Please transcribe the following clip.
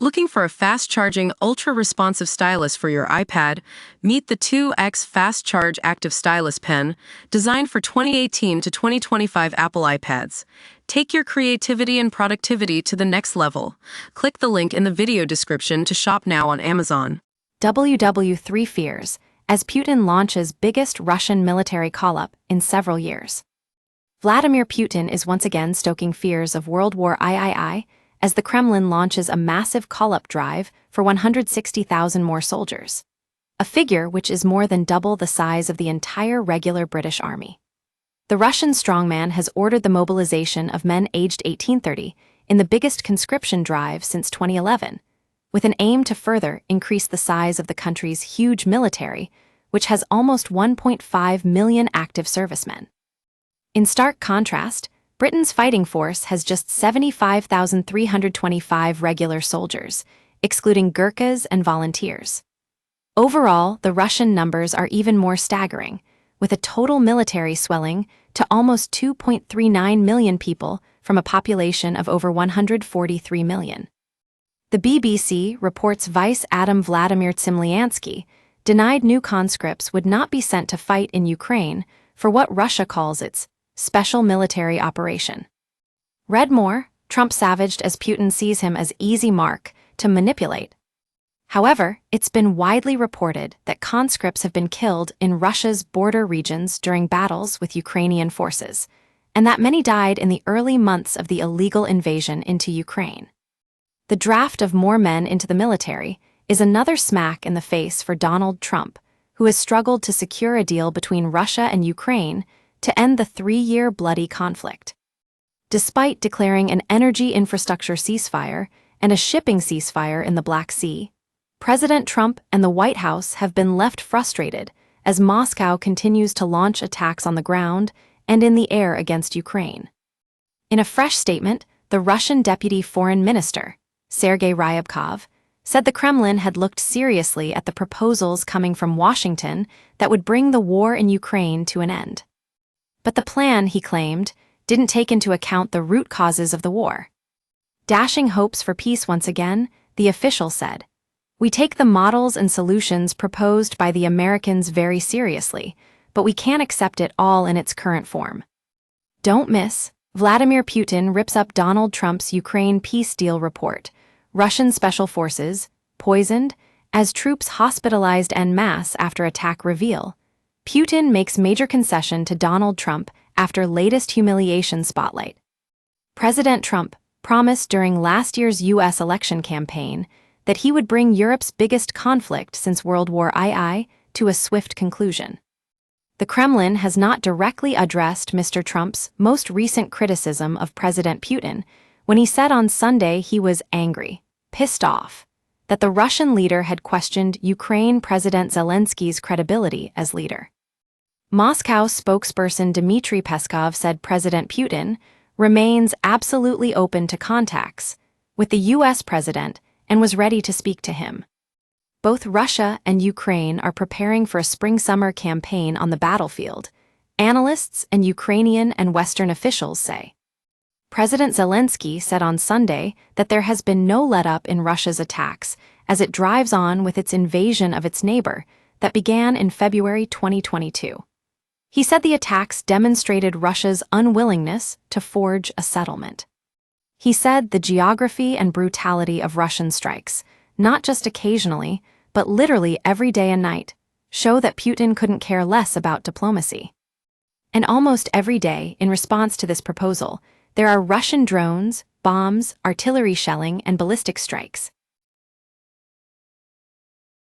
Looking for a fast-charging, ultra-responsive stylus for your iPad? Meet the 2X Fast Charge Active Stylus Pen, designed for 2018 to 2025 Apple iPads. Take your creativity and productivity to the next level. Click the link in the video description to shop now on Amazon. WW3 fears as Putin launches biggest Russian military call-up in several years. Vladimir Putin is once again stoking fears of World War III as the Kremlin launches a massive call-up drive for 160,000 more soldiers, a figure which is more than double the size of the entire regular British army. The Russian strongman has ordered the mobilization of men aged 1830 in the biggest conscription drive since 2011, with an aim to further increase the size of the country's huge military, which has almost 1.5 million active servicemen. In stark contrast, Britain's fighting force has just 75,325 regular soldiers, excluding Gurkhas and volunteers. Overall, the Russian numbers are even more staggering, with a total military swelling to almost 2.39 million people from a population of over 143 million. The BBC reports Vice Admiral Vladimir Tsimlyansky denied new conscripts would not be sent to fight in Ukraine for what Russia calls its special military operation. Read more, Trump savaged as Putin sees him as easy mark to manipulate. However, it's been widely reported that conscripts have been killed in Russia's border regions during battles with Ukrainian forces, and that many died in the early months of the illegal invasion into Ukraine. The draft of more men into the military is another smack in the face for Donald Trump, who has struggled to secure a deal between Russia and Ukraine to end the 3-year bloody conflict. Despite declaring an energy infrastructure ceasefire and a shipping ceasefire in the Black Sea, President Trump and the White House have been left frustrated as Moscow continues to launch attacks on the ground and in the air against Ukraine. In a fresh statement, the Russian Deputy Foreign Minister, Sergei Ryabkov, said the Kremlin had looked seriously at the proposals coming from Washington that would bring the war in Ukraine to an end. But the plan, he claimed, didn't take into account the root causes of the war. Dashing hopes for peace once again, the official said, "We take the models and solutions proposed by the Americans very seriously, but we can't accept it all in its current form." Don't miss, Vladimir Putin rips up Donald Trump's Ukraine peace deal report. Russian special forces, poisoned, as troops hospitalized en masse after attack reveal. Putin makes major concession to Donald Trump after latest humiliation spotlight. President Trump promised during last year's U.S. election campaign that he would bring Europe's biggest conflict since World War II to a swift conclusion. The Kremlin has not directly addressed Mr. Trump's most recent criticism of President Putin when he said on Sunday he was angry, pissed off, that the Russian leader had questioned Ukraine President Zelensky's credibility as leader. Moscow spokesperson Dmitry Peskov said President Putin remains absolutely open to contacts with the U.S. president and was ready to speak to him. Both Russia and Ukraine are preparing for a spring-summer campaign on the battlefield, analysts and Ukrainian and Western officials say. President Zelensky said on Sunday that there has been no let-up in Russia's attacks as it drives on with its invasion of its neighbor that began in February 2022. He said the attacks demonstrated Russia's unwillingness to forge a settlement. He said the geography and brutality of Russian strikes, not just occasionally, but literally every day and night, show that Putin couldn't care less about diplomacy. And almost every day, in response to this proposal, there are Russian drones, bombs, artillery shelling, and ballistic strikes.